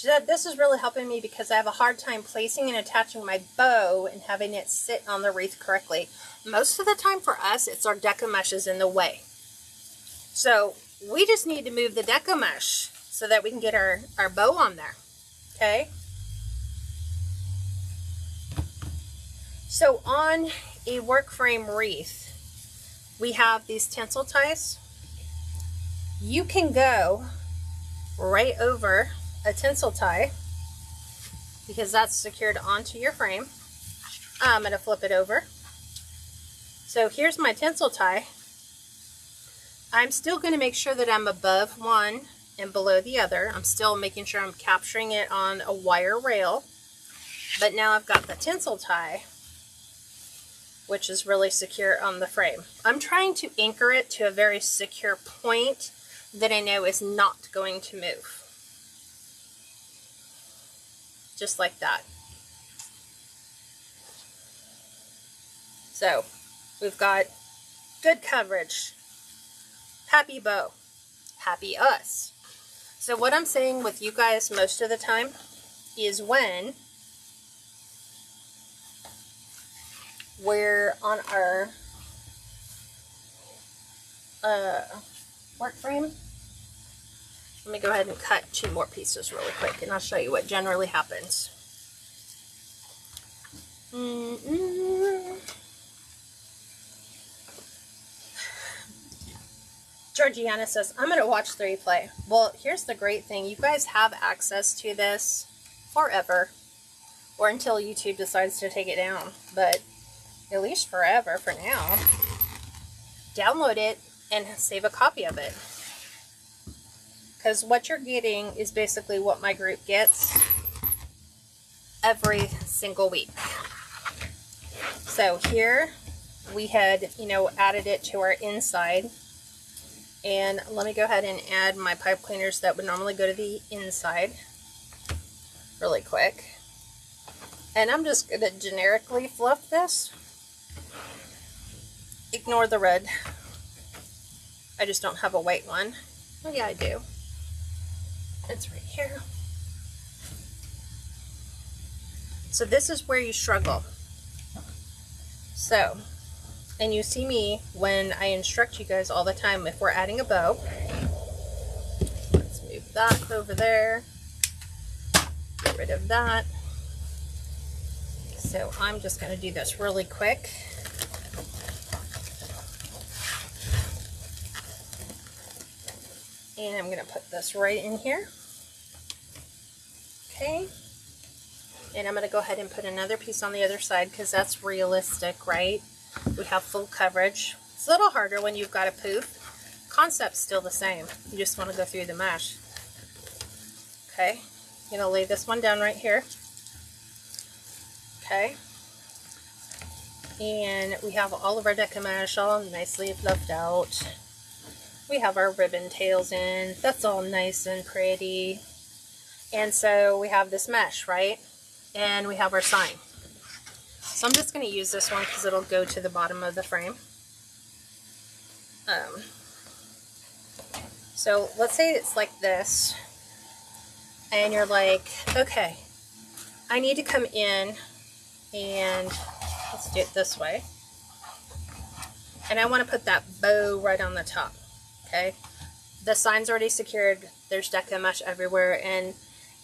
She said, this is really helping me because I have a hard time placing and attaching my bow and having it sit on the wreath correctly. Most of the time for us, it's our Deco mesh is in the way. So we just need to move the Deco mesh so that we can get our bow on there, okay? So on a work frame wreath, we have these tinsel ties. You can go right over a tinsel tie because that's secured onto your frame. I'm going to flip it over. So here's my tinsel tie. I'm still going to make sure that I'm above one and below the other. I'm still making sure I'm capturing it on a wire rail. But now I've got the tinsel tie, which is really secure on the frame. I'm trying to anchor it to a very secure point that I know is not going to move. Just like that. So we've got good coverage. Happy bow. Happy us. So what I'm saying with you guys most of the time is when we're on our work frame. Let me go ahead and cut 2 more pieces really quick and I'll show you what generally happens. Georgiana says, I'm going to watch the replay. Well, here's the great thing. You guys have access to this forever, or until YouTube decides to take it down, but at least forever for now. Download it and save a copy of it. Because what you're getting is basically what my group gets every single week. So here we had, added it to our inside. And let me go ahead and add my pipe cleaners that would normally go to the inside really quick. And I'm just going to generically fluff this. Ignore the red. I just don't have a white one. Oh yeah, I do. It's right here. So this is where you struggle. So, and you see me when I instruct you guys all the time if we're adding a bow. Let's move that over there. Get rid of that. So I'm just going to do this really quick. And I'm going to put this right in here. Okay. And I'm going to go ahead and put another piece on the other side because that's realistic, right? We have full coverage. It's a little harder when you've got a poof. Concept's still the same. You just want to go through the mesh. Okay. I'm going to lay this one down right here. Okay. And we have all of our Deco mesh all nicely fluffed out. We have our ribbon tails in. That's all nice and pretty. And so we have this mesh, right? And we have our sign. So I'm just going to use this one because it'll go to the bottom of the frame. So let's say it's like this. And you're like, okay, I need to come in and let's do it this way. And I want to put that bow right on the top. Okay, the sign's already secured. There's Deco mesh everywhere, and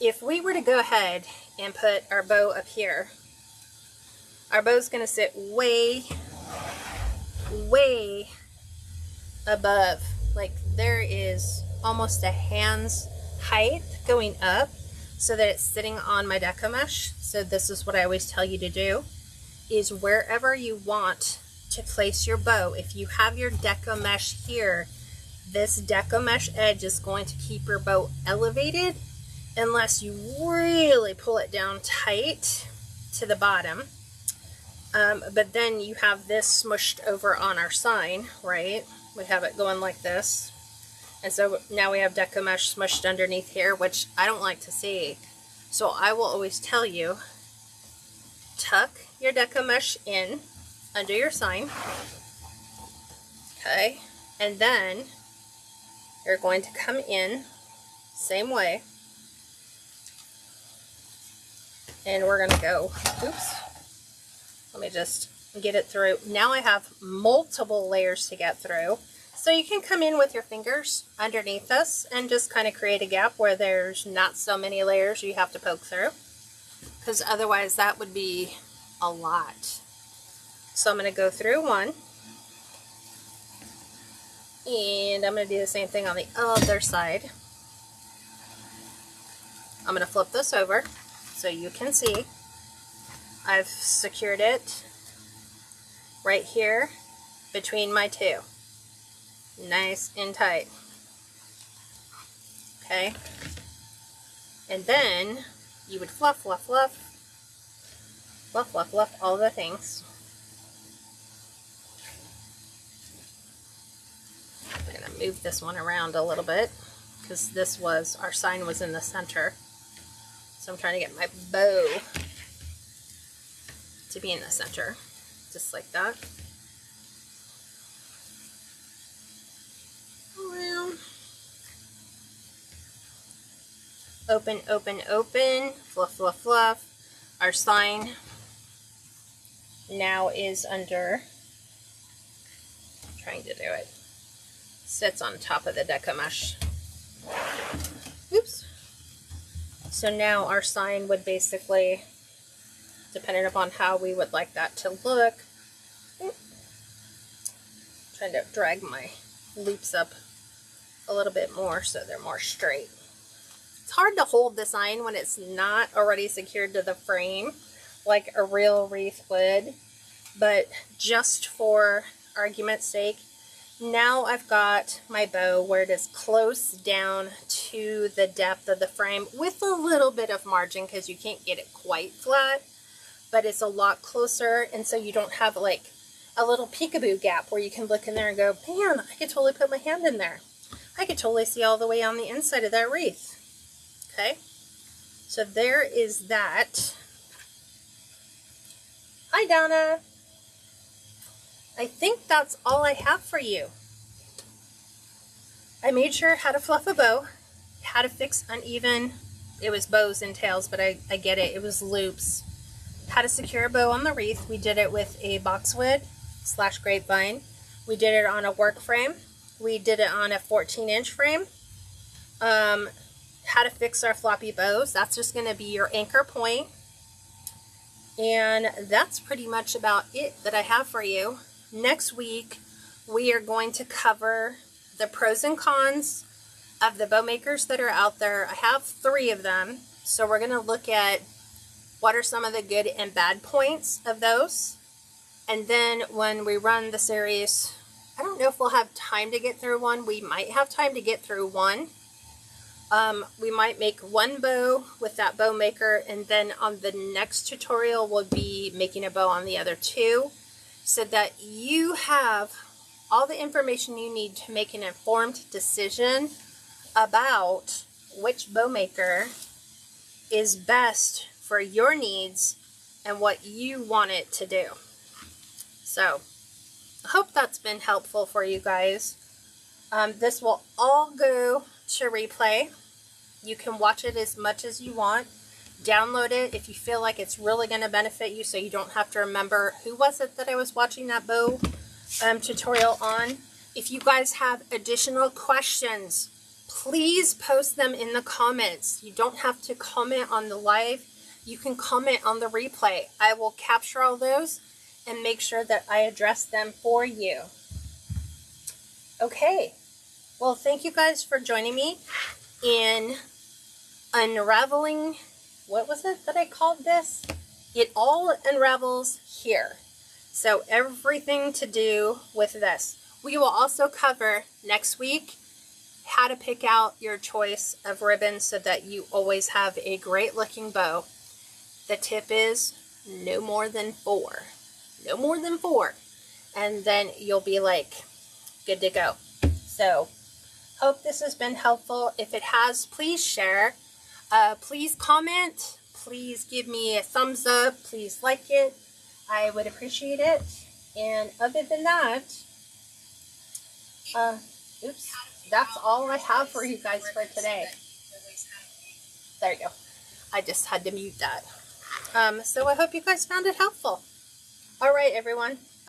if we were to go ahead and put our bow up here, our bow's going to sit way, way above. Like there is almost a hand's height going up so that it's sitting on my Deco mesh. So this is what I always tell you to do, is wherever you want to place your bow, if you have your Deco mesh here, this Deco mesh edge is going to keep your bow elevated unless you really pull it down tight to the bottom. But then you have this smushed over on our sign, right? We have it going like this. And so now we have Deco mesh smushed underneath here, which I don't like to see. So I will always tell you, tuck your Deco mesh in under your sign. Okay. And then you're going to come in same way And we're going to go, oops, let me just get it through. Now I have multiple layers to get through. So you can come in with your fingers underneath this and just kind of create a gap where there's not so many layers you have to poke through, because otherwise that would be a lot. So I'm going to go through one, and I'm going to do the same thing on the other side. I'm going to flip this over so you can see I've secured it right here between my two. Nice and tight. Okay. And then you would fluff, fluff, fluff, fluff, fluff, fluff, all the things. I'm going to move this one around a little bit because this was, our sign was in the center. So I'm trying to get my bow to be in the center, just like that. Open, open, open, fluff, fluff, fluff. Our sign now is under, I'm trying to do it, sits on top of the Deco mesh. Oops. So now our sign would basically, depending upon how we would like that to look, trying to drag my loops up a little bit more so they're more straight. It's hard to hold the sign when it's not already secured to the frame like a real wreath would, but just for argument's sake, now I've got my bow where it is close down to the depth of the frame with a little bit of margin because you can't get it quite flat, but it's a lot closer, and so you don't have like a little peekaboo gap where you can look in there and go, man, I could totally put my hand in there. I could totally see all the way on the inside of that wreath. Okay, so there is that. Hi, Donna. I think that's all I have for you. I made sure how to fluff a bow, how to fix uneven, it was bows and tails, but I get it, it was loops. How to secure a bow on the wreath. We did it with a boxwood / grapevine. We did it on a work frame. We did it on a 14-inch frame. How to fix our floppy bows. That's just going to be your anchor point. And that's pretty much about it that I have for you. Next week, we are going to cover the pros and cons of the bow makers that are out there. I have 3 of them. So we're going to look at what are some of the good and bad points of those. And then when we run the series, I don't know if we'll have time to get through one. We might have time to get through one. We might make one bow with that bow maker, and then on the next tutorial we'll be making a bow on the other 2, so that you have all the information you need to make an informed decision about which bow maker is best for your needs and what you want it to do. So I hope that's been helpful for you guys. This will all go to replay. You can watch it as much as you want. Download it if you feel like it's really going to benefit you, so you don't have to remember who was it that I was watching that bow tutorial on. If you guys have additional questions, please post them in the comments. You don't have to comment on the live. You can comment on the replay. I will capture all those and make sure that I address them for you. Okay. Well, thank you guys for joining me in unraveling, what was it that I called this? It all unravels here. So everything to do with this. We will also cover next week how to pick out your choice of ribbons so that you always have a great looking bow. The tip is no more than 4. No more than 4. And then you'll be like good to go. So hope this has been helpful. If it has, please share. Please comment. Please give me a thumbs up. Please like it. I would appreciate it. And other than that, oops, that's all I have for you guys for today. There you go. I just had to mute that. So I hope you guys found it helpful. All right, everyone.